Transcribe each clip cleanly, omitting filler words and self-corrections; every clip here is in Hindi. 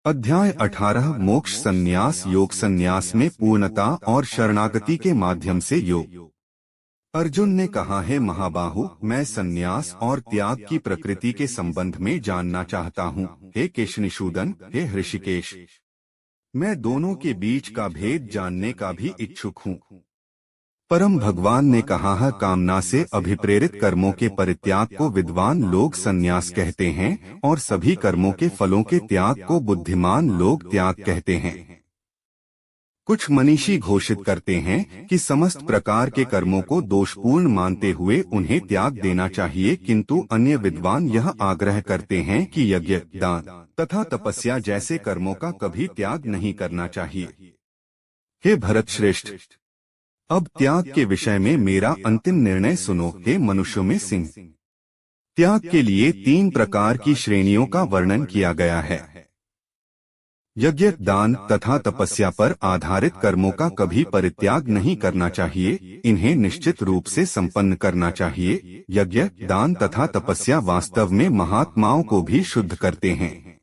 अध्याय 18 मोक्ष संन्यास योग संन्यास में पूर्णता और शरणागति के माध्यम से योग। अर्जुन ने कहा है महाबाहु, मैं संन्यास और त्याग की प्रकृति के संबंध में जानना चाहता हूँ। हे केशनिषूदन, हे हृषिकेश, मैं दोनों के बीच का भेद जानने का भी इच्छुक हूँ। परम भगवान ने कहा है, कामना से अभिप्रेरित कर्मों के परित्याग को विद्वान लोग संन्यास कहते हैं और सभी कर्मों के फलों के त्याग को बुद्धिमान लोग त्याग कहते हैं। कुछ मनीषी घोषित करते हैं कि समस्त प्रकार के कर्मों को दोषपूर्ण मानते हुए उन्हें त्याग देना चाहिए, किंतु अन्य विद्वान यह आग्रह करते हैं कि यज्ञ, दान तथा तपस्या जैसे कर्मों का कभी त्याग नहीं करना चाहिए। हे भरत श्रेष्ठ, अब त्याग के विषय में मेरा अंतिम निर्णय सुनो। हे मनुष्यों में सिंह, त्याग के लिए 3 प्रकार की श्रेणियों का वर्णन किया गया है। यज्ञ, दान तथा तपस्या पर आधारित कर्मों का कभी परित्याग नहीं करना चाहिए, इन्हें निश्चित रूप से संपन्न करना चाहिए। यज्ञ, दान तथा तपस्या वास्तव में महात्माओं को भी शुद्ध करते हैं।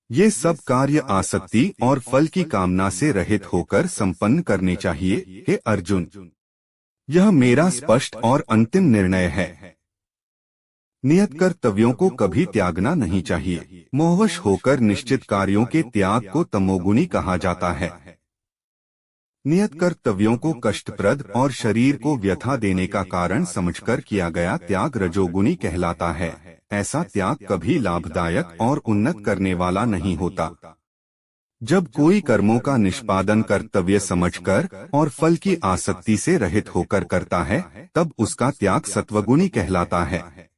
ये सब कार्य आसक्ति और फल की कामना से रहित होकर संपन्न करने चाहिए। हे अर्जुन, यह मेरा स्पष्ट और अंतिम निर्णय है। नियत कर्तव्यों को कभी त्यागना नहीं चाहिए। मोहवश होकर निश्चित कार्यों के त्याग को तमोगुणी कहा जाता है। नियत कर्तव्यों को कष्टप्रद और शरीर को व्यथा देने का कारण समझकर किया गया त्याग रजोगुणी कहलाता है। ऐसा त्याग कभी लाभदायक और उन्नत करने वाला नहीं होता। जब कोई कर्मों का निष्पादन कर्तव्य समझकर और फल की आसक्ति से रहित होकर करता है, तब उसका त्याग सत्वगुणी कहलाता है।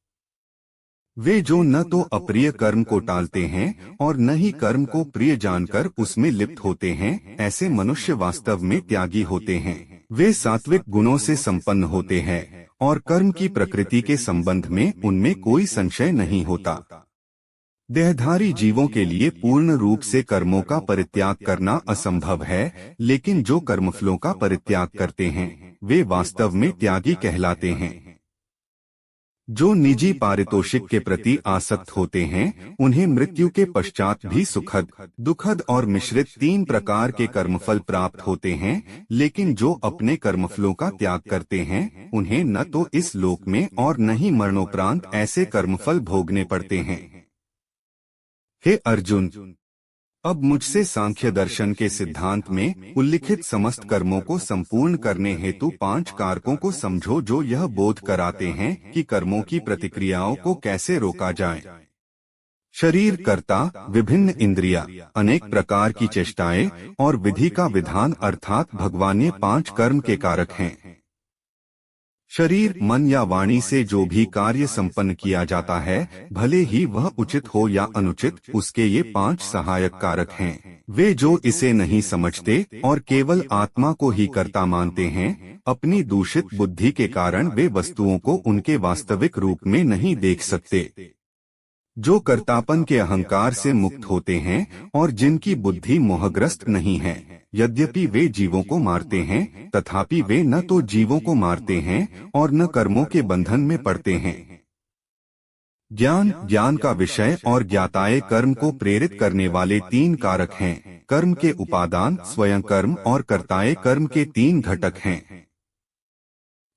वे जो न तो अप्रिय कर्म को टालते हैं और न ही कर्म को प्रिय जानकर उसमें लिप्त होते हैं, ऐसे मनुष्य वास्तव में त्यागी होते हैं। वे सात्विक गुणों से संपन्न होते हैं और कर्म की प्रकृति के संबंध में उनमें कोई संशय नहीं होता। देहधारी जीवों के लिए पूर्ण रूप से कर्मों का परित्याग करना असंभव है, लेकिन जो कर्मफलों का परित्याग करते हैं, वे वास्तव में त्यागी कहलाते हैं। जो निजी पारितोषिक के प्रति आसक्त होते हैं, उन्हें मृत्यु के पश्चात भी सुखद, दुखद और मिश्रित 3 प्रकार के कर्मफल प्राप्त होते हैं, लेकिन जो अपने कर्मफलों का त्याग करते हैं, उन्हें न तो इस लोक में और न ही मरणोपरांत ऐसे कर्मफल भोगने पड़ते हैं। हे अर्जुन, अब मुझसे सांख्य दर्शन के सिद्धांत में उल्लिखित समस्त कर्मों को संपूर्ण करने हेतु 5 कारकों को समझो, जो यह बोध कराते हैं कि कर्मों की प्रतिक्रियाओं को कैसे रोका जाए। शरीर, कर्ता, विभिन्न इंद्रियां, अनेक प्रकार की चेष्टाएं और विधि का विधान अर्थात भगवान, ये 5 कर्म के कारक हैं। शरीर, मन या वाणी से जो भी कार्य संपन्न किया जाता है, भले ही वह उचित हो या अनुचित, उसके ये 5 सहायक कारक हैं। वे जो इसे नहीं समझते और केवल आत्मा को ही कर्ता मानते हैं, अपनी दूषित बुद्धि के कारण वे वस्तुओं को उनके वास्तविक रूप में नहीं देख सकते। जो कर्तापन के अहंकार से मुक्त होते हैं और जिनकी बुद्धि मोहग्रस्त नहीं है, यद्यपि वे जीवों को मारते हैं, तथापि वे न तो जीवों को मारते हैं और न कर्मों के बंधन में पड़ते हैं। ज्ञान, ज्ञान का विषय और ज्ञाताए कर्म को प्रेरित करने वाले 3 कारक हैं। कर्म के उपादान, स्वयं कर्म और कर्ताए कर्म के 3 घटक हैं।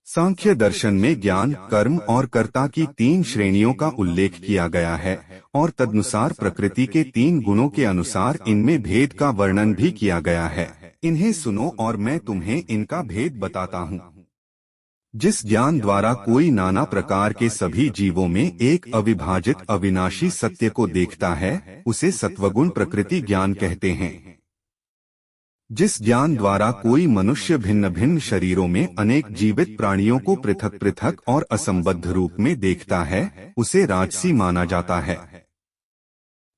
सांख्य दर्शन में ज्ञान, कर्म और कर्ता की 3 श्रेणियों का उल्लेख किया गया है और तदनुसार प्रकृति के 3 गुणों के अनुसार इनमें भेद का वर्णन भी किया गया है। इन्हें सुनो और मैं तुम्हें इनका भेद बताता हूँ। जिस ज्ञान द्वारा कोई नाना प्रकार के सभी जीवों में एक अविभाजित अविनाशी सत्य को देखता है, उसे सत्वगुण प्रकृति ज्ञान कहते हैं। जिस ज्ञान द्वारा कोई मनुष्य भिन्न भिन्न शरीरों में अनेक जीवित प्राणियों को पृथक पृथक और असंबद्ध रूप में देखता है, उसे राजसी माना जाता है।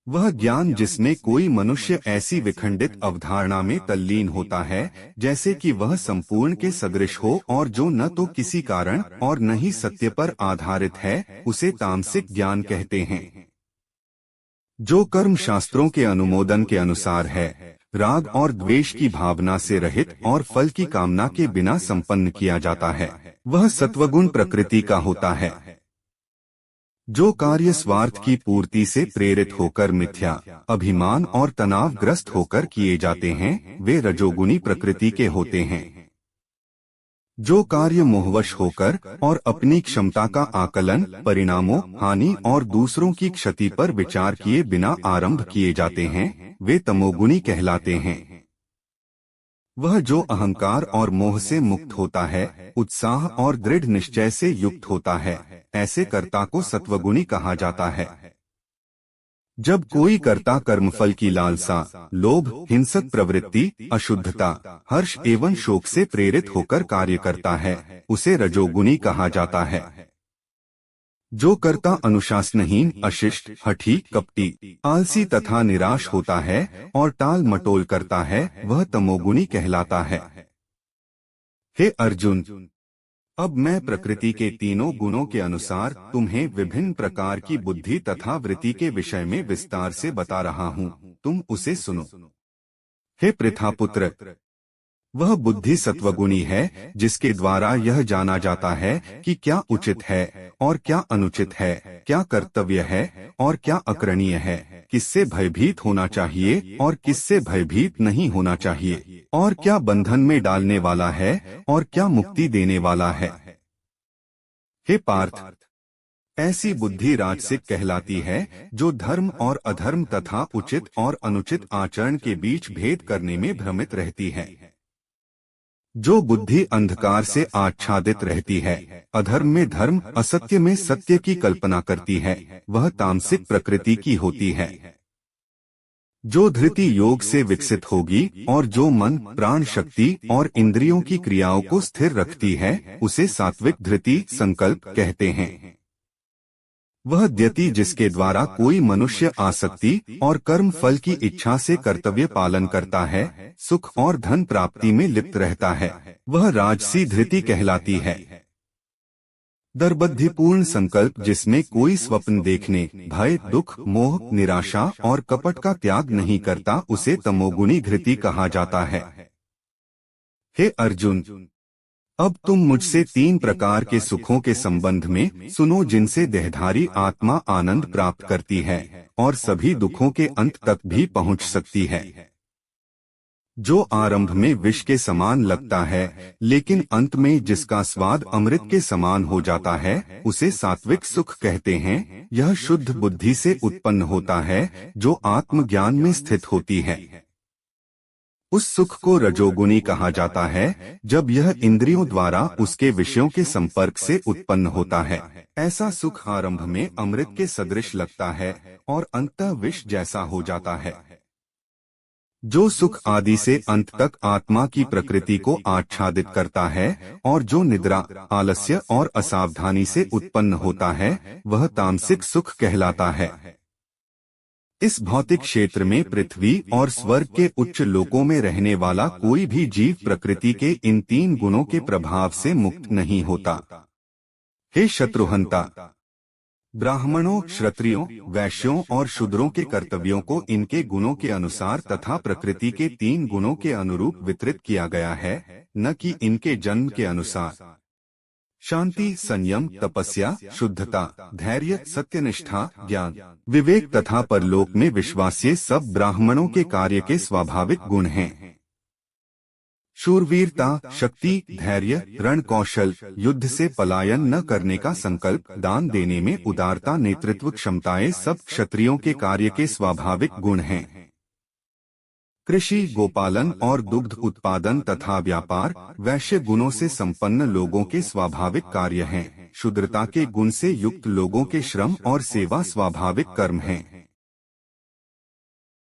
वह ज्ञान जिसमें कोई मनुष्य ऐसी विखंडित अवधारणा में तल्लीन होता है जैसे कि वह संपूर्ण के सदृश हो और जो न तो किसी कारण और न ही सत्य पर आधारित है, उसे तामसिक ज्ञान कहते हैं। जो कर्म शास्त्रों के अनुमोदन के अनुसार है, राग और द्वेष की भावना से रहित और फल की कामना के बिना संपन्न किया जाता है, वह सत्वगुण प्रकृति का होता है। जो कार्य स्वार्थ की पूर्ति से प्रेरित होकर मिथ्या, अभिमान और तनावग्रस्त होकर किए जाते हैं, वे रजोगुनी प्रकृति के होते हैं। जो कार्य मोहवश होकर और अपनी क्षमता का आकलन, परिणामों, हानि और दूसरों की क्षति पर विचार किए बिना आरंभ किए जाते हैं, वे तमोगुनी कहलाते हैं। वह जो अहंकार और मोह से मुक्त होता है, उत्साह और दृढ़ निश्चय से युक्त होता है, ऐसे कर्ता को सत्वगुणी कहा जाता है। जब कोई कर्ता कर्मफल की लालसा, लोभ, हिंसक प्रवृत्ति, अशुद्धता, हर्ष एवं शोक से प्रेरित होकर कार्य करता है, उसे रजोगुणी कहा जाता है। जो कर्ता अनुशासनहीन, अशिष्ट, हठी, कपटी, आलसी तथा निराश होता है और टाल मटोल करता है, वह तमोगुणी कहलाता है। हे अर्जुन, अब मैं प्रकृति के तीनों गुणों के अनुसार तुम्हें विभिन्न प्रकार की बुद्धि तथा वृत्ति के विषय में विस्तार से बता रहा हूँ, तुम उसे सुनो। हे पृथापुत्र, वह बुद्धि सत्वगुणी है, जिसके द्वारा यह जाना जाता है कि क्या उचित है और क्या अनुचित है, क्या कर्तव्य है और क्या अकरणीय है, किससे भयभीत होना चाहिए और किससे भयभीत नहीं होना चाहिए, और क्या बंधन में डालने वाला है और क्या मुक्ति देने वाला है। हे पार्थ, ऐसी बुद्धि राजसिक कहलाती है, जो धर्म और अधर्म तथा उचित और अनुचित आचरण के बीच भेद करने में भ्रमित रहती है। जो बुद्धि अंधकार से आच्छादित रहती है, अधर्म में धर्म, असत्य में सत्य की कल्पना करती है, वह तामसिक प्रकृति की होती है। जो धृति योग से विकसित होगी और जो मन, प्राण शक्ति और इंद्रियों की क्रियाओं को स्थिर रखती है, उसे सात्विक धृति संकल्प कहते हैं। वह द्यति जिसके द्वारा कोई मनुष्य आसक्ति और कर्म फल की इच्छा से कर्तव्य पालन करता है, सुख और धन प्राप्ति में लिप्त रहता है, वह राजसी धृति कहलाती है। दर्बद्धिपूर्ण संकल्प जिसमें कोई स्वप्न देखने, भय, दुख, मोह, निराशा और कपट का त्याग नहीं करता, उसे तमोगुणी धृति कहा जाता है। हे अर्जुन, अब तुम मुझसे 3 प्रकार के सुखों के संबंध में सुनो, जिनसे देहधारी आत्मा आनंद प्राप्त करती है और सभी दुखों के अंत तक भी पहुंच सकती है। जो आरंभ में विष के समान लगता है, लेकिन अंत में जिसका स्वाद अमृत के समान हो जाता है, उसे सात्विक सुख कहते हैं। यह शुद्ध बुद्धि से उत्पन्न होता है, जो आत्मज्ञान में स्थित होती है। उस सुख को रजोगुणी कहा जाता है, जब यह इंद्रियों द्वारा उसके विषयों के संपर्क से उत्पन्न होता है। ऐसा सुख आरंभ में अमृत के सदृश लगता है और अंततः विष जैसा हो जाता है। जो सुख आदि से अंत तक आत्मा की प्रकृति को आच्छादित करता है और जो निद्रा, आलस्य और असावधानी से उत्पन्न होता है, वह तामसिक सुख कहलाता है। इस भौतिक क्षेत्र में पृथ्वी और स्वर्ग के उच्च लोकों में रहने वाला कोई भी जीव प्रकृति के इन 3 गुणों के प्रभाव से मुक्त नहीं होता। हे शत्रुहंता, ब्राह्मणों, क्षत्रियों, वैश्यों और शूद्रों के कर्तव्यों को इनके गुणों के अनुसार तथा प्रकृति के 3 गुणों के अनुरूप वितरित किया गया है, न कि इनके जन्म के अनुसार। शांति, संयम, तपस्या, शुद्धता, धैर्य, सत्यनिष्ठा, ज्ञान, विवेक तथा परलोक में विश्वास, ये सब ब्राह्मणों के कार्य के स्वाभाविक गुण हैं। शूरवीरता, शक्ति, धैर्य, रण कौशल, युद्ध से पलायन न करने का संकल्प, दान देने में उदारता, नेतृत्व क्षमताएं सब क्षत्रियों के कार्य के स्वाभाविक गुण हैं। कृषि, गोपालन और दुग्ध उत्पादन तथा व्यापार वैश्य गुणों से संपन्न लोगों के स्वाभाविक कार्य हैं। शूद्रता के गुण से युक्त लोगों के श्रम और सेवा स्वाभाविक कर्म हैं।